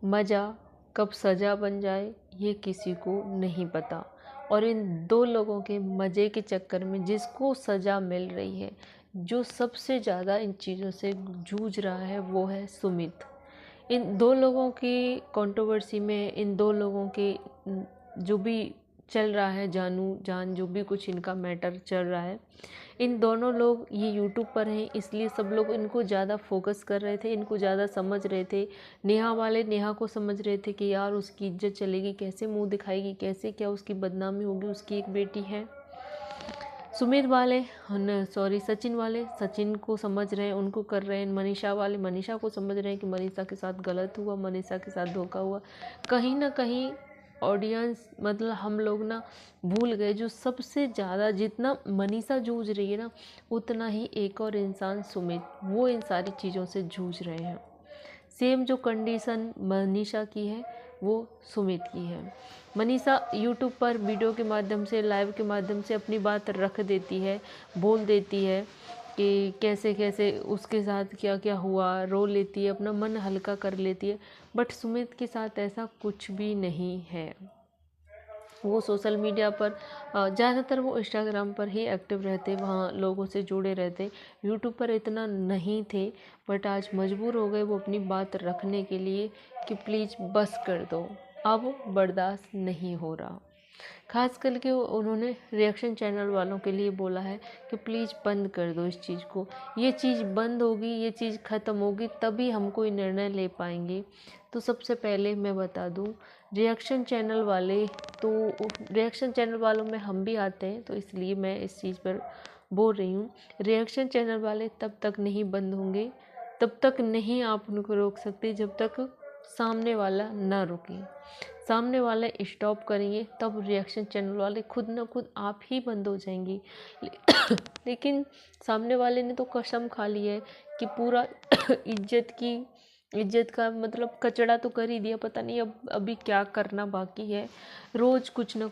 मज़ा कब सज़ा बन जाए ये किसी को नहीं पता। और इन दो लोगों के मज़े के चक्कर में जिसको सज़ा मिल रही है, जो सबसे ज़्यादा इन चीज़ों से जूझ रहा है वो है सुमित। इन दो लोगों की कंट्रोवर्सी में, इन दो लोगों के जो भी चल रहा है, जानू जान जो भी कुछ इनका मैटर चल रहा है, इन दोनों लोग ये यूट्यूब पर हैं इसलिए सब लोग इनको ज़्यादा फोकस कर रहे थे, इनको ज़्यादा समझ रहे थे। नेहा वाले नेहा को समझ रहे थे कि यार उसकी इज्जत चलेगी कैसे, मुंह दिखाएगी कैसे, क्या उसकी बदनामी होगी, उसकी एक बेटी है। सुमित वाले सचिन वाले सचिन को समझ रहे हैं, उनको कर रहे हैं। मनीषा वाले मनीषा को समझ रहे हैं कि मनीषा के साथ गलत हुआ, मनीषा के साथ धोखा हुआ। कहीं ना कहीं ऑडियंस मतलब हम लोग ना भूल गए, जो सबसे ज़्यादा जितना मनीषा जूझ रही है ना, उतना ही एक और इंसान सुमित, वो इन सारी चीज़ों से जूझ रहे हैं। सेम जो कंडीशन मनीषा की है वो सुमित की है। मनीषा यूट्यूब पर वीडियो के माध्यम से, लाइव के माध्यम से अपनी बात रख देती है, बोल देती है कि कैसे कैसे उसके साथ क्या क्या हुआ, रो लेती है, अपना मन हल्का कर लेती है। बट सुमित के साथ ऐसा कुछ भी नहीं है। वो सोशल मीडिया पर ज़्यादातर वो इंस्टाग्राम पर ही एक्टिव रहते, वहाँ लोगों से जुड़े रहते, यूट्यूब पर इतना नहीं थे। बट आज मजबूर हो गए वो अपनी बात रखने के लिए कि प्लीज़ बस कर दो, अब बर्दाश्त नहीं हो रहा। खास करके उन्होंने रिएक्शन चैनल वालों के लिए बोला है कि प्लीज़ बंद कर दो इस चीज़ को, ये चीज़ बंद होगी, ये चीज़ ख़त्म होगी तभी हम कोई निर्णय ले पाएंगे। तो सबसे पहले मैं बता दूं, रिएक्शन चैनल वाले तो रिएक्शन चैनल वालों में हम भी आते हैं, तो इसलिए मैं इस चीज़ पर बोल रही हूँ। रिएक्शन चैनल वाले तब तक नहीं बंद होंगे, तब तक नहीं आप उनको रोक सकते जब तक सामने वाला ना रुके। सामने वाले स्टॉप करेंगे तब रिएक्शन चैनल वाले खुद ना खुद आप ही बंद हो जाएंगी। लेकिन सामने वाले ने तो कसम खा ली है कि पूरा इज्जत का मतलब कचड़ा तो कर ही दिया, पता नहीं अब अभी क्या करना बाकी है। रोज़ कुछ ना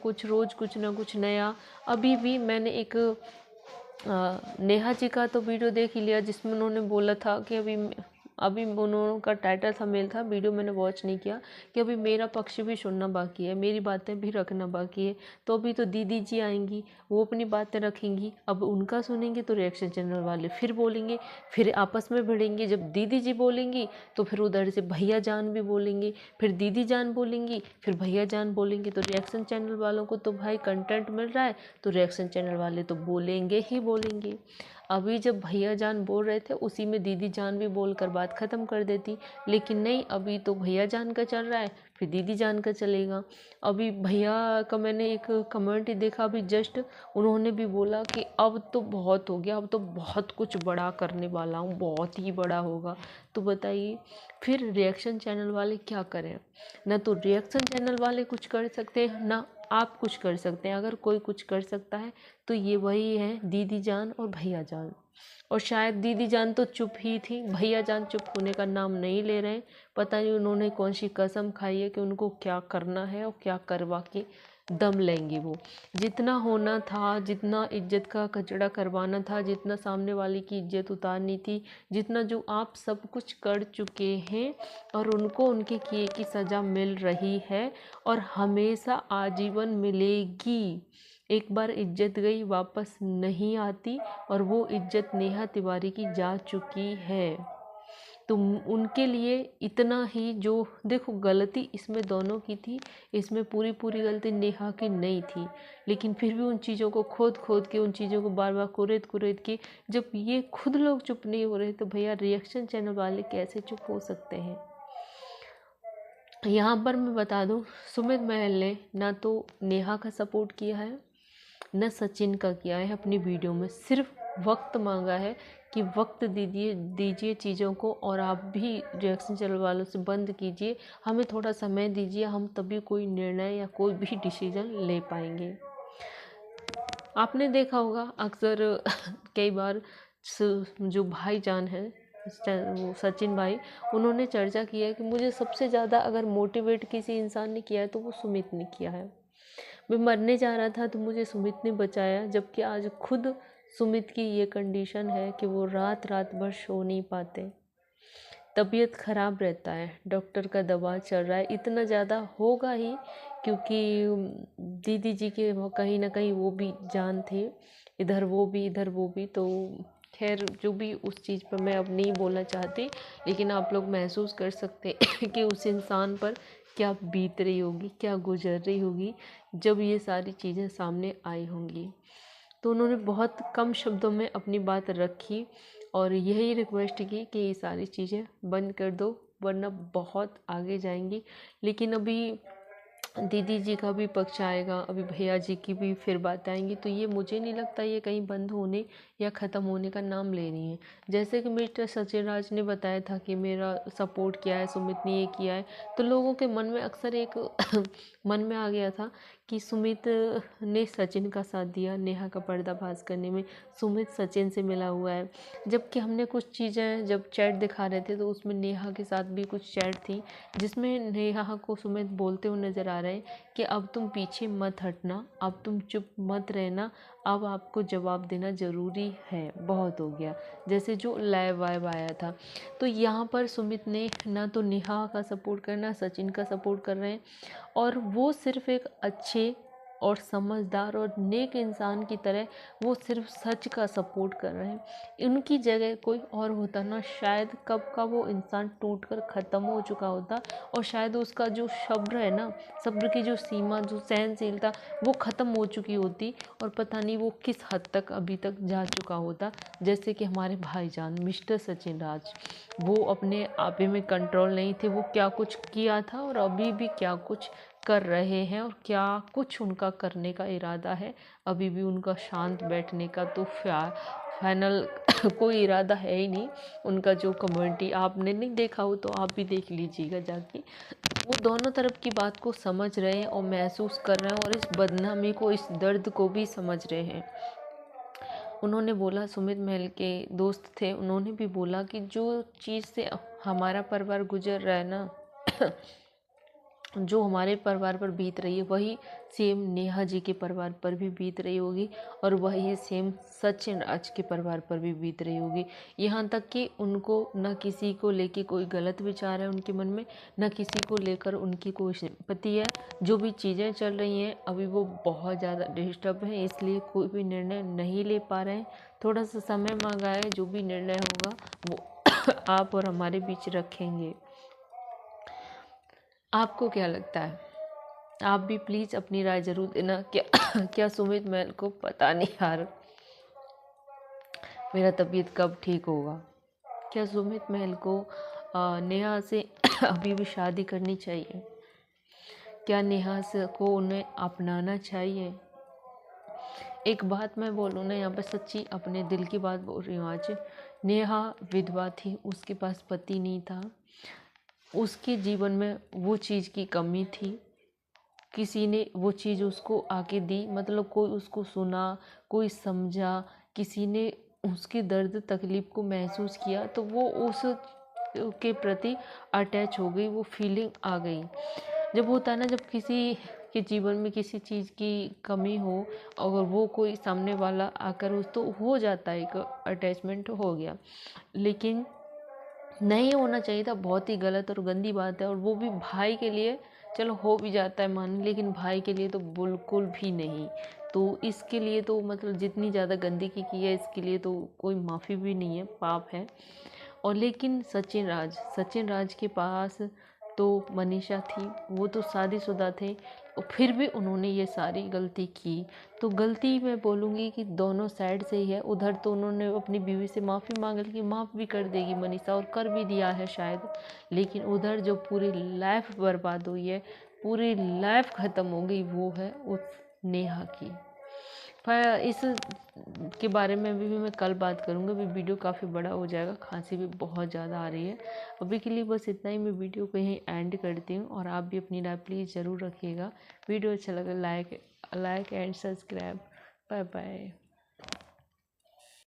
कुछ नया। अभी भी मैंने एक नेहा जी का तो वीडियो देख ही लिया जिसमें उन्होंने बोला था कि अभी उन्होंने का टाइटल था, मेल था, वीडियो मैंने वॉच नहीं किया, कि अभी मेरा पक्ष भी सुनना बाकी है, मेरी बातें भी रखना बाकी है। तो अभी तो दीदी जी आएंगी, वो अपनी बातें रखेंगी, अब उनका सुनेंगे तो रिएक्शन चैनल वाले फिर बोलेंगे, फिर आपस में भिड़ेंगे। जब दीदी जी बोलेंगी तो फिर उधर से भैया जान भी बोलेंगे, फिर दीदी जान बोलेंगी, फिर भैया जान बोलेंगे। तो रिएक्शन चैनल वालों को तो भाई कंटेंट मिल रहा है, तो रिएक्शन चैनल वाले तो बोलेंगे ही बोलेंगे। अभी जब भैया जान बोल रहे थे उसी में दीदी जान भी बोलकर बात ख़त्म कर देती, लेकिन नहीं, अभी तो भैया जान का चल रहा है, फिर दीदी जान का चलेगा। अभी भैया का मैंने एक कमेंट देखा अभी जस्ट, उन्होंने भी बोला कि अब तो बहुत हो गया, अब तो बहुत कुछ बड़ा करने वाला हूँ, बहुत ही बड़ा होगा। तो बताइए फिर रिएक्शन चैनल वाले क्या करें? ना तो रिएक्शन चैनल वाले कुछ कर सकते हैं, ना आप कुछ कर सकते हैं। अगर कोई कुछ कर सकता है तो ये वही है, दीदी जान और भैया जान। और शायद दीदी जान तो चुप ही थी, भैया जान चुप होने का नाम नहीं ले रहे। पता नहीं उन्होंने कौन सी कसम खाई है कि उनको क्या करना है और क्या करवा के दम लेंगे। वो जितना होना था, जितना इज्जत का कचड़ा करवाना था, जितना सामने वाले की इज्जत उतारनी थी, जितना जो आप सब कुछ कर चुके हैं और उनको उनके किए की सज़ा मिल रही है और हमेशा आजीवन मिलेगी। एक बार इज्जत गई वापस नहीं आती और वो इज्जत नेहा तिवारी की जा चुकी है। तो उनके लिए इतना ही, जो देखो गलती इसमें दोनों की थी, इसमें पूरी गलती नेहा की नहीं थी, लेकिन फिर भी उन चीज़ों को खोद के, उन चीज़ों को बार बार कुरेद के जब ये खुद लोग चुप नहीं हो रहे तो भैया रिएक्शन चैनल वाले कैसे चुप हो सकते हैं? यहाँ पर मैं बता दूँ, सुमित महल ने ना तो नेहा का सपोर्ट किया है न सचिन का किया है अपनी वीडियो में। सिर्फ वक्त मांगा है कि वक्त दीजिए चीज़ों को, और आप भी रिएक्शन चैनल वालों से बंद कीजिए, हमें थोड़ा समय दीजिए, हम तभी कोई निर्णय या कोई भी डिसीजन ले पाएंगे। आपने देखा होगा अक्सर कई बार जो भाईजान है वो सचिन भाई, उन्होंने चर्चा की है कि मुझे सबसे ज़्यादा अगर मोटिवेट किसी इंसान ने किया है तो वो सुमित ने किया है। मैं मरने जा रहा था तो मुझे सुमित ने बचाया, जबकि आज खुद सुमित की ये कंडीशन है कि वो रात भर सो नहीं पाते। तबीयत ख़राब रहता है, डॉक्टर का दबाव चल रहा है, इतना ज़्यादा होगा ही, क्योंकि दीदी जी के वो कहीं ना कहीं वो भी जान थे, इधर वो भी इधर वो भी। तो खैर जो भी, उस चीज़ पर मैं अब नहीं बोलना चाहती, लेकिन आप लोग महसूस कर सकते हैं कि उस इंसान पर क्या बीत रही होगी, क्या गुजर रही होगी जब ये सारी चीज़ें सामने आई होंगी। तो उन्होंने बहुत कम शब्दों में अपनी बात रखी और यही रिक्वेस्ट की कि ये सारी चीज़ें बंद कर दो, वरना बहुत आगे जाएंगी। लेकिन अभी दीदी जी का भी पक्ष आएगा, अभी भैया जी की भी फिर बात आएंगी, तो ये मुझे नहीं लगता ये कहीं बंद होने या ख़त्म होने का नाम ले रही है। जैसे कि मिस्टर सचिन राज ने बताया था कि मेरा सपोर्ट किया है, सुमित ने ये किया है, तो लोगों के मन में अक्सर एक मन में आ गया था कि सुमित ने सचिन का साथ दिया नेहा का पर्दाफाश करने में, सुमित सचिन से मिला हुआ है। जबकि हमने कुछ चीज़ें जब चैट दिखा रहे थे तो उसमें नेहा के साथ भी कुछ चैट थी, जिसमें नेहा को सुमित बोलते हुए नज़र आ रहे हैं कि अब तुम पीछे मत हटना, अब तुम चुप मत रहना, अब आपको जवाब देना ज़रूरी है, बहुत हो गया, जैसे जो लाइव वाइव आया था। तो यहाँ पर सुमित ने ना तो नेहा का सपोर्ट करना, सचिन का सपोर्ट कर रहे हैं, और वो सिर्फ एक अच्छे और समझदार और नेक इंसान की तरह वो सिर्फ सच का सपोर्ट कर रहे हैं। उनकी जगह कोई और होता ना, शायद कब का वो इंसान टूट कर ख़त्म हो चुका होता, और शायद उसका जो सब्र है ना, सब्र की जो सीमा, जो सहनशीलता, वो ख़त्म हो चुकी होती, और पता नहीं वो किस हद तक अभी तक जा चुका होता। जैसे कि हमारे भाईजान मिस्टर सचिन राज, वो अपने आपे में कंट्रोल नहीं थे, वो क्या कुछ किया था और अभी भी क्या कुछ कर रहे हैं, और क्या कुछ उनका करने का इरादा है। अभी भी उनका शांत बैठने का तो फाइनल कोई इरादा है ही नहीं। उनका जो कम्युनिटी आपने नहीं देखा हो तो आप भी देख लीजिएगा जाके, वो दोनों तरफ की बात को समझ रहे हैं और महसूस कर रहे हैं, और इस बदनामी को, इस दर्द को भी समझ रहे हैं। उन्होंने बोला, सुमित महल के दोस्त थे, उन्होंने भी बोला कि जो चीज़ से हमारा परिवार गुजर रहा है ना जो हमारे परिवार पर बीत रही है, वही सेम नेहा जी के परिवार पर भी बीत रही होगी, और वही सेम सचिन राज के परिवार पर भी बीत रही होगी। यहाँ तक कि उनको न किसी को लेके कोई गलत विचार है उनके मन में, न किसी को लेकर उनकी कोई सिंपैथी है। जो भी चीज़ें चल रही हैं अभी वो बहुत ज़्यादा डिस्टर्ब हैं, इसलिए कोई भी निर्णय नहीं ले पा रहे हैं। थोड़ा सा समय मांगा है, जो भी निर्णय होगा वो आप और हमारे बीच रखेंगे। आपको क्या लगता है? आप भी प्लीज़ अपनी राय ज़रूर देना। क्या सुमित महल को पता नहीं यार मेरा तबीयत कब ठीक होगा? क्या सुमित महल को नेहा से अभी भी शादी करनी चाहिए? क्या नेहा से को उन्हें अपनाना चाहिए? एक बात मैं बोलूँ ना, यहाँ पर सच्ची अपने दिल की बात बोल रही हूँ आज। नेहा विधवा थी, उसके पास पति नहीं था, उसके जीवन में वो चीज़ की कमी थी, किसी ने वो चीज़ उसको आके दी, मतलब कोई उसको सुना, कोई समझा, किसी ने उसके दर्द तकलीफ़ को महसूस किया, तो वो उस के प्रति अटैच हो गई, वो फीलिंग आ गई। जब होता है ना, जब किसी के जीवन में किसी चीज़ की कमी हो और वो कोई सामने वाला आकर उस, तो हो जाता है, एक अटैचमेंट हो गया। लेकिन नहीं होना चाहिए था, बहुत ही गलत और गंदी बात है, और वो भी भाई के लिए। चलो हो भी जाता है मान, लेकिन भाई के लिए तो बिल्कुल भी नहीं। तो इसके लिए तो मतलब जितनी ज़्यादा गंदगी की है, इसके लिए तो कोई माफ़ी भी नहीं है, पाप है। और लेकिन सचिन राज के पास तो मनीषा थी, वो तो शादीशुदा थे, और फिर भी उन्होंने ये सारी गलती की। तो गलती मैं बोलूँगी कि दोनों साइड से ही है। उधर तो उन्होंने अपनी बीवी से माफ़ी मांग ली कि माफ़ भी कर देगी मनीषा, और कर भी दिया है शायद। लेकिन उधर जो पूरी लाइफ बर्बाद हुई है, पूरी लाइफ ख़त्म हो गई, वो है उस नेहा की। पर इस के बारे में भी मैं कल बात करूँगी। अभी वीडियो काफ़ी बड़ा हो जाएगा, खांसी भी बहुत ज़्यादा आ रही है। अभी के लिए बस इतना ही, मैं वीडियो को यहीं एंड करती हूँ, और आप भी अपनी राय प्लीज़ ज़रूर रखिएगा। वीडियो अच्छा लगे like and subscribe. Bye bye.